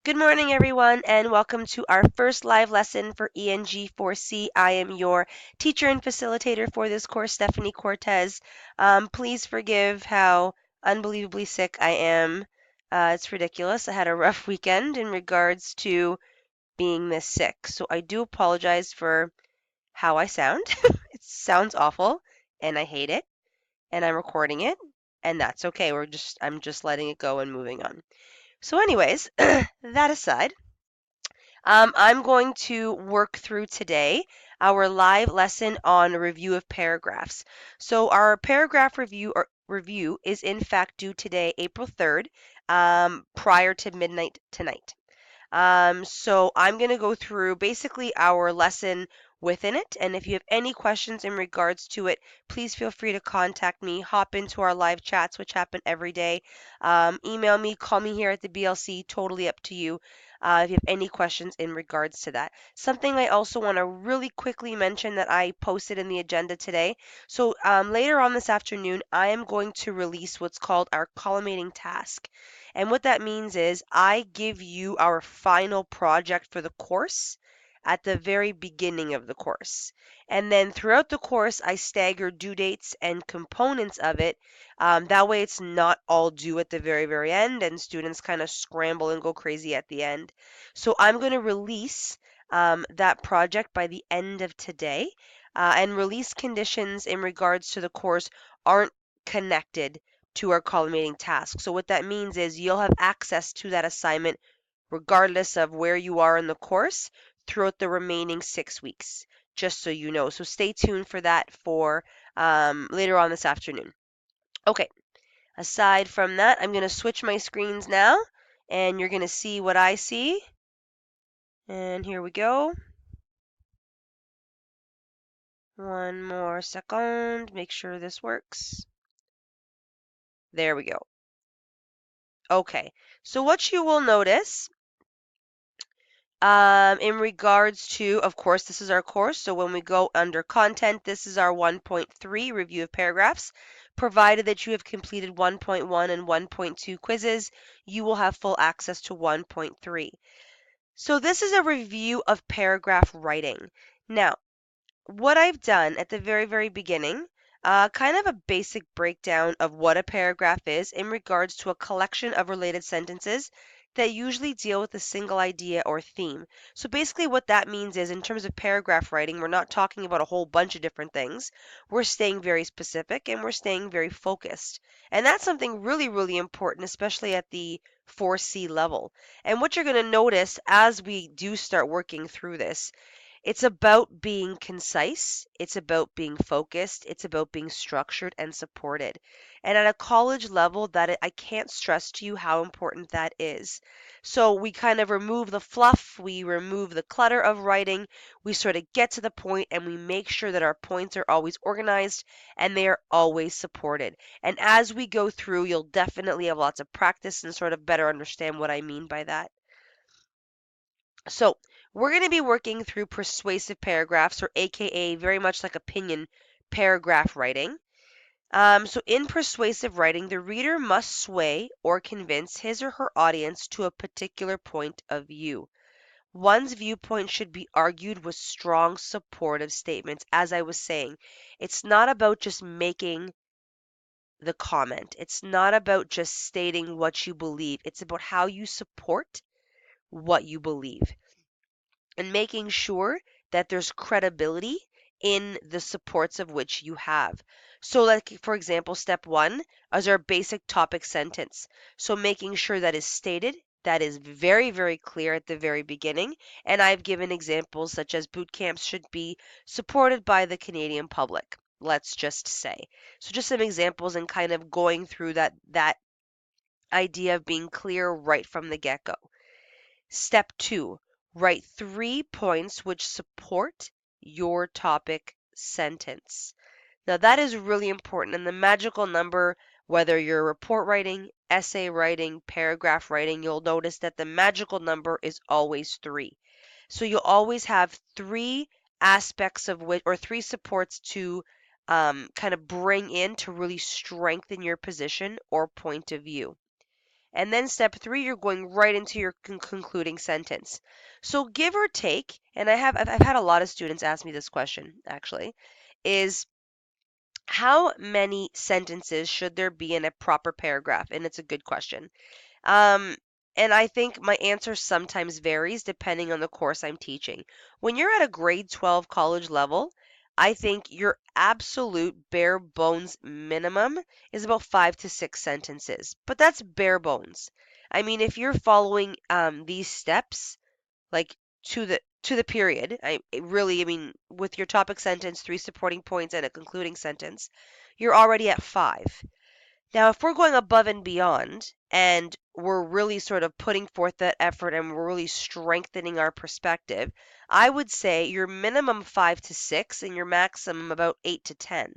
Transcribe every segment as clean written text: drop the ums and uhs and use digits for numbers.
Good morning, everyone, and welcome to our first live lesson for ENG4C. I am your teacher and facilitator for this course, Stephanie Cortez. Please forgive how unbelievably sick I am. It's ridiculous. I had a rough weekend in regards to being this sick, so I do apologize for how I sound. It sounds awful, and I hate it, and I'm recording it, and that's okay. I'm just letting it go and moving on. So, anyways, that aside. I'm going to work through today our live lesson on review of paragraphs. So our paragraph review is in fact due today, April 3rd, prior to midnight tonight. So I'm going to go through basically our lesson within it. And if you have any questions in regards to it, please feel free to contact me. Hop into our live chats, which happen every day. Email me, call me here at the BLC, totally up to you. If you have any questions in regards to that. Something I also want to really quickly mention that I posted in the agenda today. So later on this afternoon, I am going to release what's called our collimating task. And what that means is I give you our final project for the course at the very beginning of the course. And then throughout the course, I stagger due dates and components of it. That way, it's not all due at the very, very end, and students kind of scramble and go crazy at the end. So I'm going to release that project by the end of today. And release conditions in regards to the course aren't connected to our collimating task. So what that means is you'll have access to that assignment regardless of where you are in the course throughout the remaining 6 weeks, just so you know. So stay tuned for that for later on this afternoon. Okay, aside from that, I'm going to switch my screens now, and you're going to see what I see. And here we go. One more second, make sure this works. There we go. Okay, so what you will notice in regards to, of course, this is our course. So when we go under content, this is our 1.3 review of paragraphs. Provided that you have completed 1.1 and 1.2 quizzes, you will have full access to 1.3. So this is a review of paragraph writing. Now, what I've done at the very, very beginning, kind of a basic breakdown of what a paragraph is in regards to a collection of related sentences that usually deal with a single idea or theme. So basically what that means is in terms of paragraph writing, we're not talking about a whole bunch of different things. We're staying very specific and we're staying very focused. And that's something really, really important, especially at the 4C level. And what you're going to notice as we do start working through this, it's about being concise, it's about being focused, it's about being structured and supported. And at a college level, I can't stress to you how important that is. So we kind of remove the fluff, we remove the clutter of writing, we sort of get to the point and we make sure that our points are always organized and they are always supported. And as we go through, you'll definitely have lots of practice and sort of better understand what I mean by that. So we're going to be working through persuasive paragraphs, or AKA very much like opinion paragraph writing. So in persuasive writing, the reader must sway or convince his or her audience to a particular point of view. One's viewpoint should be argued with strong supportive statements. As I was saying, it's not about just making the comment. It's not about just stating what you believe. It's about how you support what you believe, and making sure that there's credibility in the supports of which you have. So, like for example, step one is our basic topic sentence. So, making sure that is stated, that is very, very clear at the very beginning. And I've given examples such as boot camps should be supported by the Canadian public, let's just say. So, just some examples and kind of going through that idea of being clear right from the get go. Step two, write 3 points which support your topic sentence. Now, that is really important. And the magical number, whether you're report writing, essay writing, paragraph writing, you'll notice that the magical number is always 3. So you'll always have 3 aspects of which, or 3 supports to kind of bring in to really strengthen your position or point of view. And then step 3, you're going right into your concluding sentence. So give or take, and I've had a lot of students ask me this question actually, is how many sentences should there be in a proper paragraph? And it's a good question. Um, and I think my answer sometimes varies depending on the course I'm teaching. When you're at a grade 12 college level, I think your absolute bare bones minimum is about 5 to 6 sentences, but that's bare bones. I mean, if you're following these steps, like to the period, I mean, with your topic sentence, 3 supporting points, and a concluding sentence, you're already at 5. Now, if we're going above and beyond and we're really sort of putting forth that effort and we're really strengthening our perspective, I would say your minimum 5 to 6 and your maximum about 8 to 10.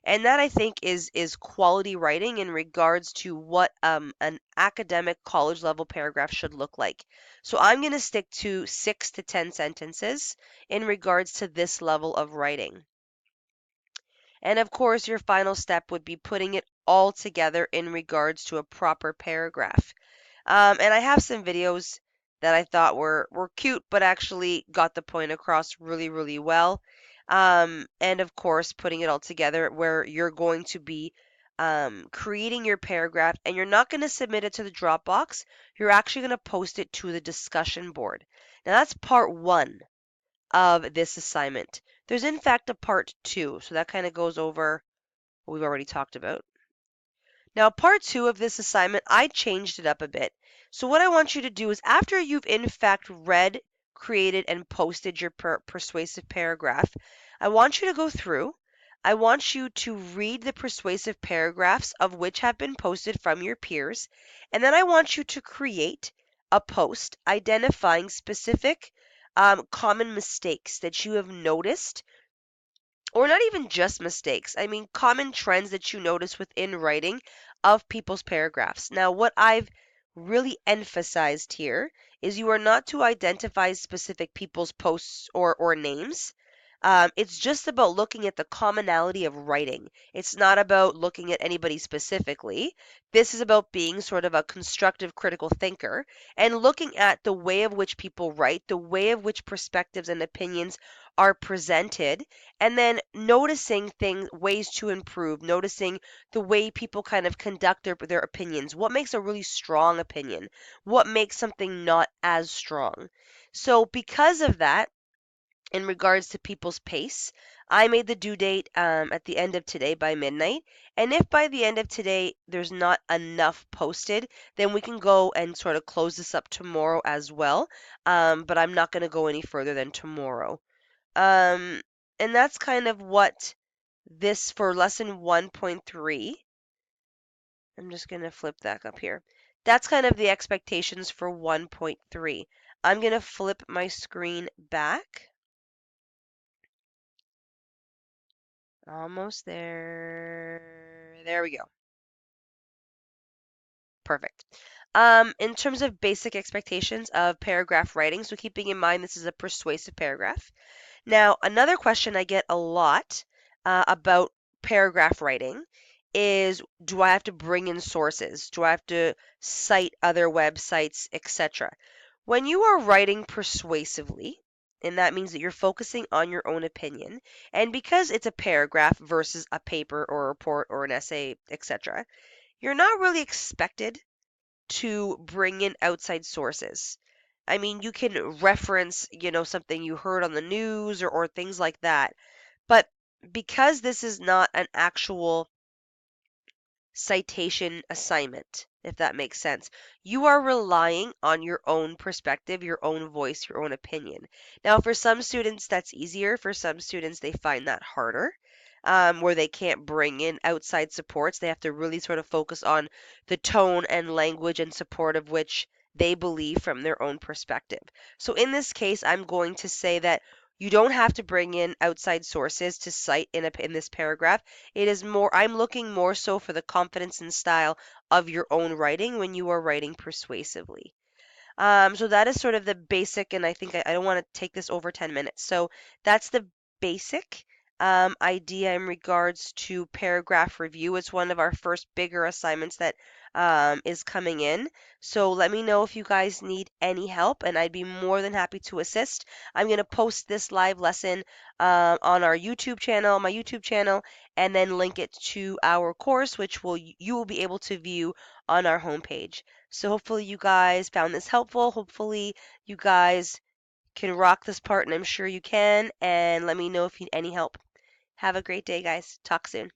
And that I think is quality writing in regards to what an academic college level paragraph should look like. So I'm going to stick to 6 to 10 sentences in regards to this level of writing. And of course, your final step would be putting it all together in regards to a proper paragraph. And I have some videos that I thought were cute, but actually got the point across really, really well. And of course, putting it all together where you're going to be creating your paragraph, and you're not going to submit it to the Dropbox. You're actually going to post it to the discussion board. Now, that's part 1 of this assignment. There's in fact a part 2, so that kind of goes over what we've already talked about. Now, part 2 of this assignment, I changed it up a bit. So what I want you to do is after you've in fact read, created, and posted your persuasive paragraph, I want you to go through. I want you to read the persuasive paragraphs of which have been posted from your peers, and then I want you to create a post identifying specific common mistakes that you have noticed, or not even just mistakes. I mean, common trends that you notice within writing of people's paragraphs. Now, what I've really emphasized here is you are not to identify specific people's posts or names. It's just about looking at the commonality of writing. It's not about looking at anybody specifically. This is about being sort of a constructive critical thinker and looking at the way of which people write, the way of which perspectives and opinions are presented, and then noticing things, ways to improve, noticing the way people kind of conduct their opinions. What makes a really strong opinion? What makes something not as strong? So, because of that, in regards to people's pace, I made the due date at the end of today by midnight. And if by the end of today there's not enough posted, then we can go and sort of close this up tomorrow as well. But I'm not going to go any further than tomorrow. Um, and that's kind of what this for lesson 1.3. I'm just going to flip that up here. That's kind of the expectations for 1.3. I'm going to flip my screen back. Almost there. There we go. Perfect. In terms of basic expectations of paragraph writing, so keeping in mind this is a persuasive paragraph. Now, another question I get a lot about paragraph writing is, do I have to bring in sources? Do I have to cite other websites, etc.? When you are writing persuasively, and that means that you're focusing on your own opinion, and because it's a paragraph versus a paper or a report or an essay, etc., you're not really expected to bring in outside sources. I mean, you can reference, something you heard on the news or things like that. But because this is not an actual citation assignment, if that makes sense, you are relying on your own perspective, your own voice, your own opinion. Now, for some students, that's easier. For some students, they find that harder. Where they can't bring in outside supports. They have to really sort of focus on the tone and language and support of which they believe from their own perspective. So in this case, I'm going to say that you don't have to bring in outside sources to cite in this paragraph. It is more, I'm looking more so for the confidence and style of your own writing when you are writing persuasively. So that is sort of the basic, and I think I don't want to take this over 10 minutes. So that's the basic idea in regards to paragraph review. It's one of our first bigger assignments that is coming in. So let me know if you guys need any help, and I'd be more than happy to assist. I'm going to post this live lesson on our YouTube channel, my YouTube channel, and then link it to our course, which you will be able to view on our homepage. So hopefully you guys found this helpful. Hopefully you guys can rock this part, and I'm sure you can. And let me know if you need any help. Have a great day, guys. Talk soon.